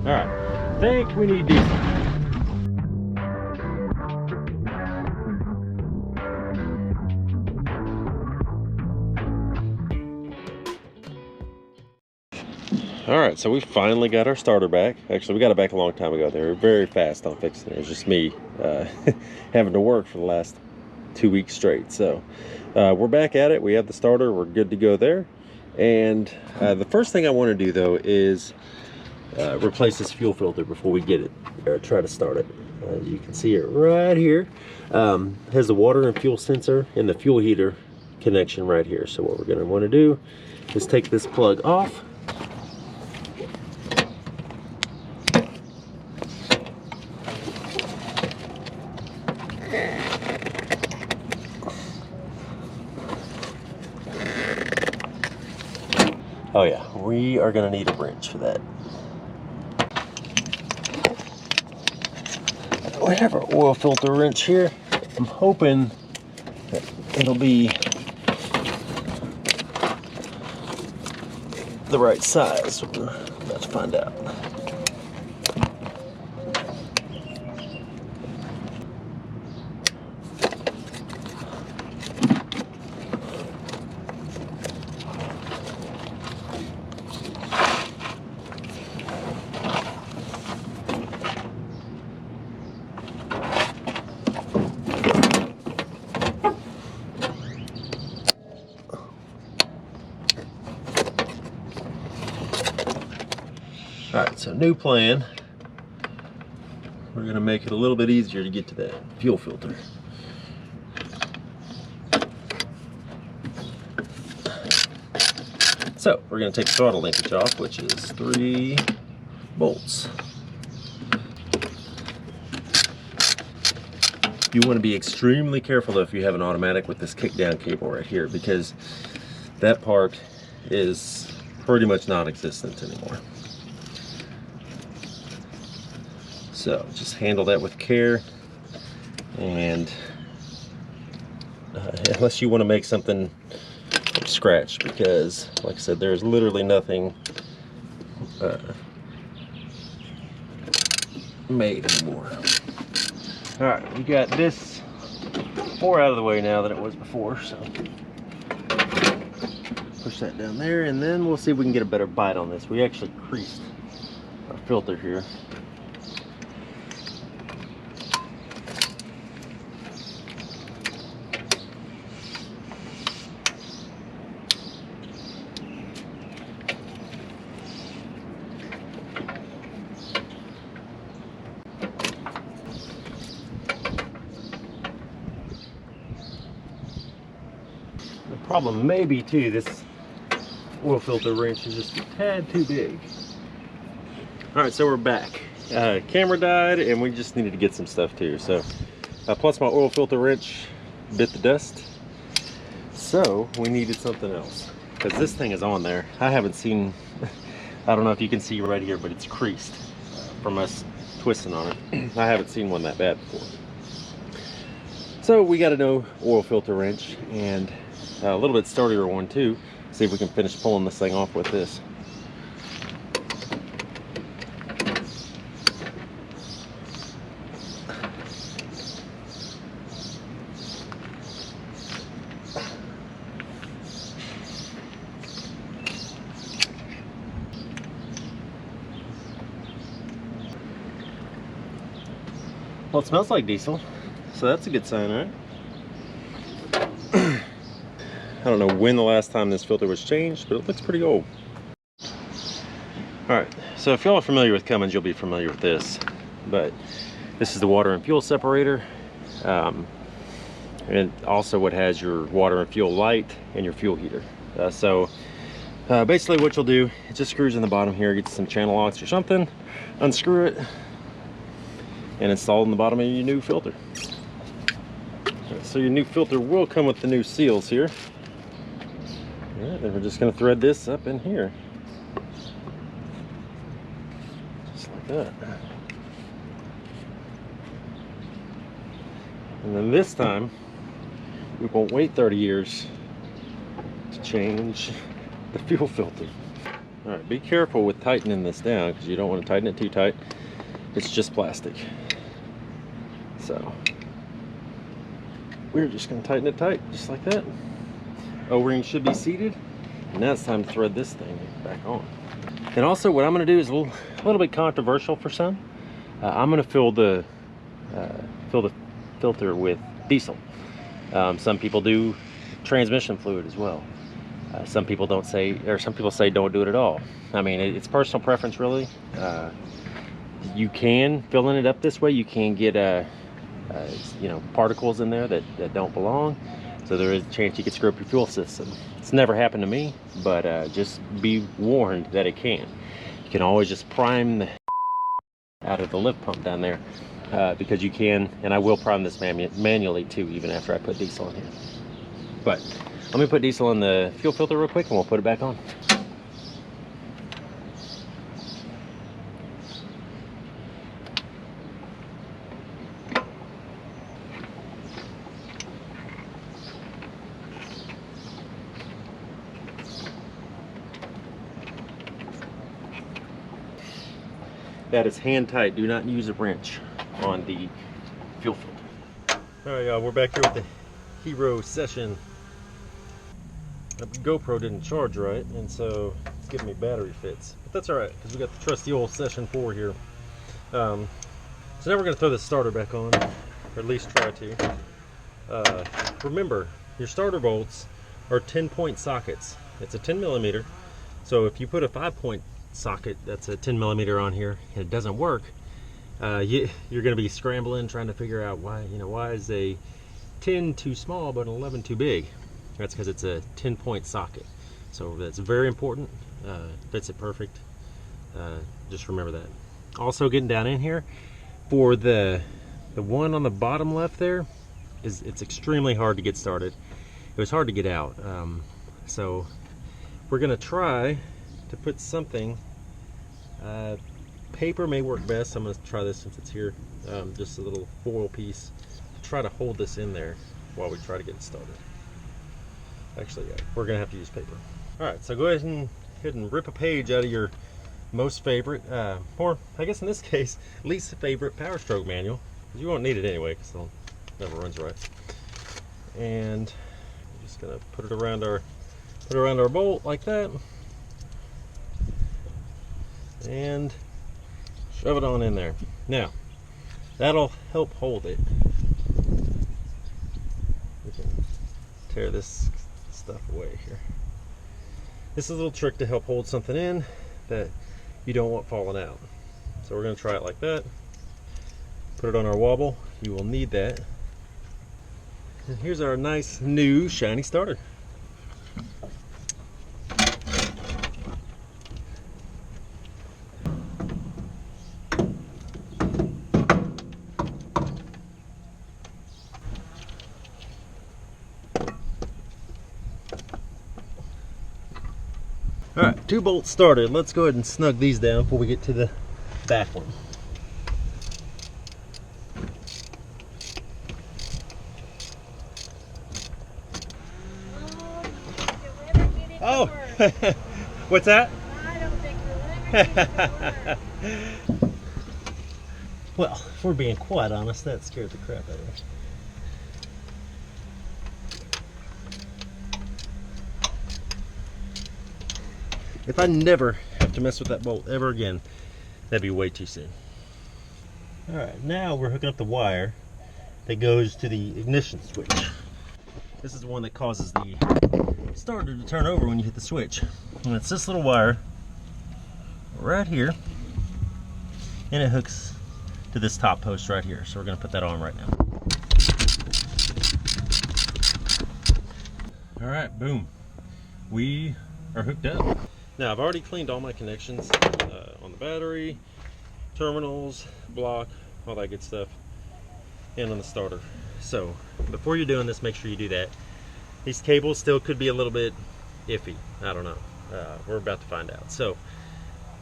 All right, I think we need diesel. All right, so we finally got our starter back. Actually, we got it back a long time ago. They were very fast on fixing it. It was just me having to work for the last 2 weeks straight. So we're back at it. We have the starter. We're good to go there. And the first thing I want to do, though, is replace this fuel filter before we get it, or try to start it. You can see it right here. It has the water and fuel sensor and the fuel heater connection right here. So what we're going to want to do is take this plug off. Oh yeah, we are gonna need a wrench for that. We have our oil filter wrench here. I'm hoping that it'll be the right size. We're about to find out. All right, so new plan. We're gonna make it a little bit easier to get to that fuel filter. So we're gonna take the throttle linkage off, which is 3 bolts. You want to be extremely careful though if you have an automatic with this kick down cable right here, because that part is pretty much non-existent anymore. So just handle that with care, and unless you want to make something from scratch, because like I said, there's literally nothing made anymore. All right, we got this more out of the way now than it was before, so push that down there, and then we'll see if we can get a better bite on this. We actually creased our filter here. The problem may be too, this oil filter wrench is just a tad too big. All right, so we're back. Camera died and we just needed to get some stuff too. So plus my oil filter wrench bit the dust. So we needed something else, because this thing is on there. I haven't seen, I don't know if you can see right here, but it's creased from us twisting on it. I haven't seen one that bad before. So we got a new oil filter wrench and a little bit sturdier one too. See if we can finish pulling this thing off with this. Well, it smells like diesel, so that's a good sign, right? I don't know when the last time this filter was changed, but it looks pretty old. Alright, so if y'all are familiar with Cummins, you'll be familiar with this. But this is the water and fuel separator. And also what has your water and fuel light and your fuel heater. Basically what you'll do, it just screws in the bottom here, get some channel locks or something, unscrew it, and install it in the bottom of your new filter. So your new filter will come with the new seals here. Alright, then we're just going to thread this up in here. Just like that. And then this time, we won't wait 30 years to change the fuel filter. All right, be careful with tightening this down because you don't want to tighten it too tight. It's just plastic. So we're just going to tighten it tight, just like that. O-ring should be seated. And now it's time to thread this thing back on. And also what I'm going to do is a little bit controversial for some. I'm going to fill the filter with diesel. Some people do transmission fluid as well. Some people don't say, or some people say don't do it at all. I mean, it's personal preference really. You can, filling it up this way, you can get you know, particles in there that don't belong. So there is a chance you could screw up your fuel system. It's never happened to me, but just be warned that it can. You can always just prime the out of the lift pump down there, because you can, and I will prime this manually too, even after I put diesel in here. But let me put diesel in the fuel filter real quick and we'll put it back on. That is hand tight. Do not use a wrench on the fuel filter. All right, y'all, we're back here with the Hero session. The GoPro didn't charge right, and so it's giving me battery fits. But that's all right, because we got the trusty old Session 4 here. So now we're going to throw the starter back on, or at least try to. Remember, your starter bolts are 10-point sockets. It's a 10 millimeter. So if you put a 5-point socket that's a 10 millimeter on here and it doesn't work, you're going to be scrambling trying to figure out why, you know, why is a 10 too small but an 11 too big. That's because it's a 10-point socket. So that's very important. Fits it perfect. Just remember that. Also, getting down in here, for the one on the bottom left there, it's extremely hard to get started. It was hard to get out. So we're going to try to put something, paper may work best. I'm going to try this since it's here, just a little foil piece to try to hold this in there while we try to get it started. Actually, yeah, we're going to have to use paper. All right, so go ahead and rip a page out of your most favorite, or I guess in this case, least favorite Power Stroke manual. You won't need it anyway because it never runs right. And I'm just going to put it around our bolt like that. And shove it on in there. Now, that'll help hold it. We can tear this stuff away here. This is a little trick to help hold something in that you don't want falling out. So we're going to try it like that. Put it on our wobble. You will need that. And here's our nice new shiny starter. All right, 2 bolts started. Let's go ahead and snug these down before we get to the back one. Oh, what's that? I don't think you'll ever get it to work. Well, if we're being quite honest, that scared the crap out of us. If I never have to mess with that bolt ever again, that'd be way too soon. All right, now we're hooking up the wire that goes to the ignition switch. This is the one that causes the starter to turn over when you hit the switch. And it's this little wire right here, and it hooks to this top post right here. So we're gonna put that on right now. All right, boom. We are hooked up. Now, I've already cleaned all my connections on the battery, terminals, block, all that good stuff, and on the starter. So before you're doing this, make sure you do that. These cables still could be a little bit iffy. I don't know. We're about to find out. So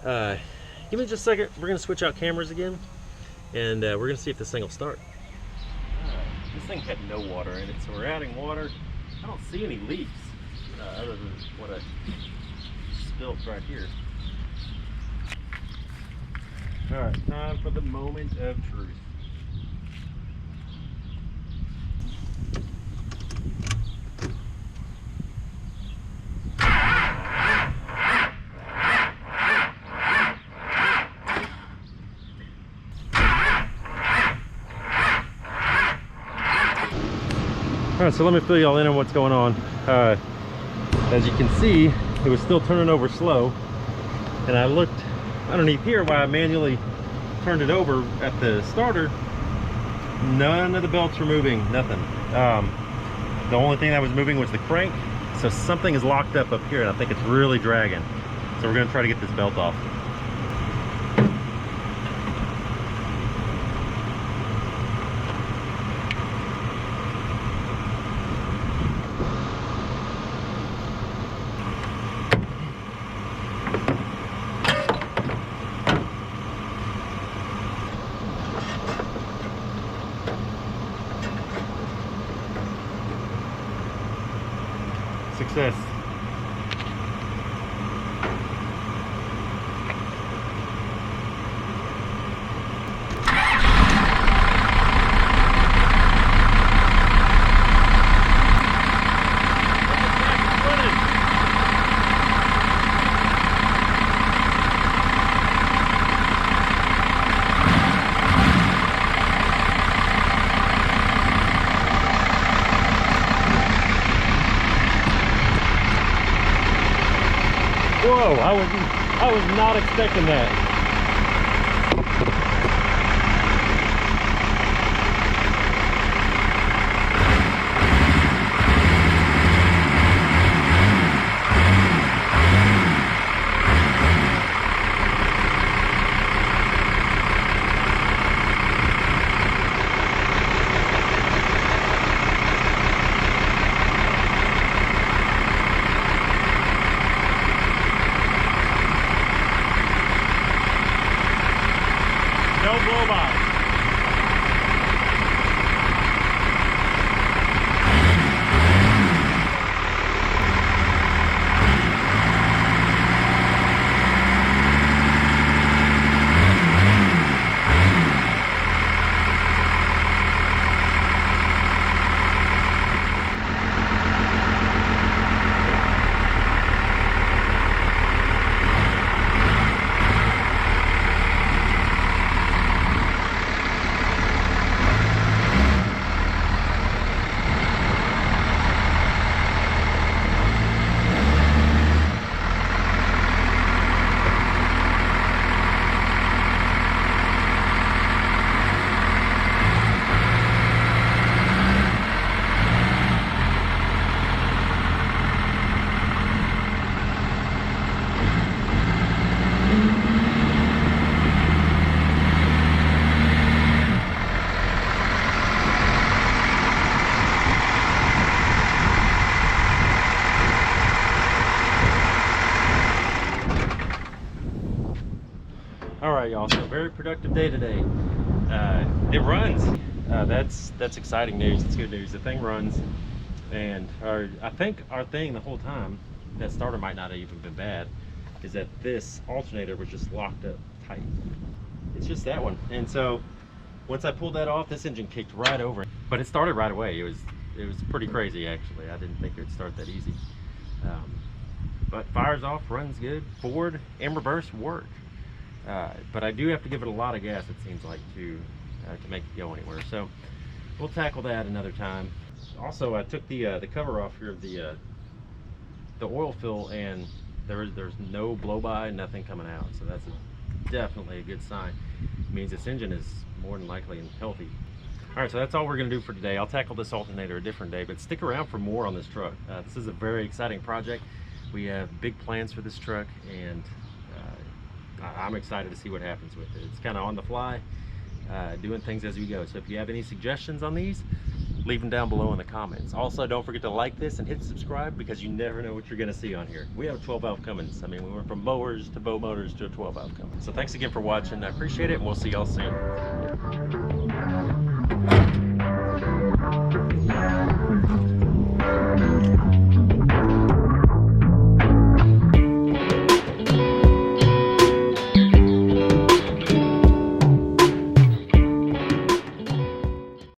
give me just a second. We're going to switch out cameras again, and we're going to see if this thing will start. This thing had no water in it, so we're adding water. I don't see any leaks other than what I spilled right here. All right, time for the moment of truth. All right, so let me fill y'all in on what's going on. As you can see, it was still turning over slow, and I looked underneath here while I manually turned it over at the starter. None of the belts were moving, nothing. The only thing that was moving was the crank, so something is locked up here, and I think it's really dragging. So we're gonna try to get this belt off. Success. Whoa, I was not expecting that. No blow-by. All right, y'all, so very productive day today. It runs. That's exciting news. It's good news. The thing runs, and I think our thing the whole time, that starter might not have even been bad, is that this alternator was just locked up tight. It's just that one. And so once I pulled that off, this engine kicked right over, but it started right away. It was pretty crazy, actually. I didn't think it would start that easy. But fires off, runs good. Forward and reverse work. But I do have to give it a lot of gas, it seems like, to make it go anywhere. So we'll tackle that another time. Also, I took the cover off here of the oil fill, and there's no blow-by, nothing coming out. So that's definitely a good sign. It means this engine is more than likely healthy. All right, so that's all we're gonna do for today. I'll tackle this alternator a different day, but stick around for more on this truck. This is a very exciting project. We have big plans for this truck, and I'm excited to see what happens with it. It's kind of on the fly, doing things as we go. So if you have any suggestions on these, leave them down below in the comments. Also, don't forget to like this and hit subscribe, because you never know what you're going to see on here. We have a 12-valve Cummins. I mean, we went from mowers to boat motors to a 12-valve Cummins. So thanks again for watching. I appreciate it, and we'll see y'all soon.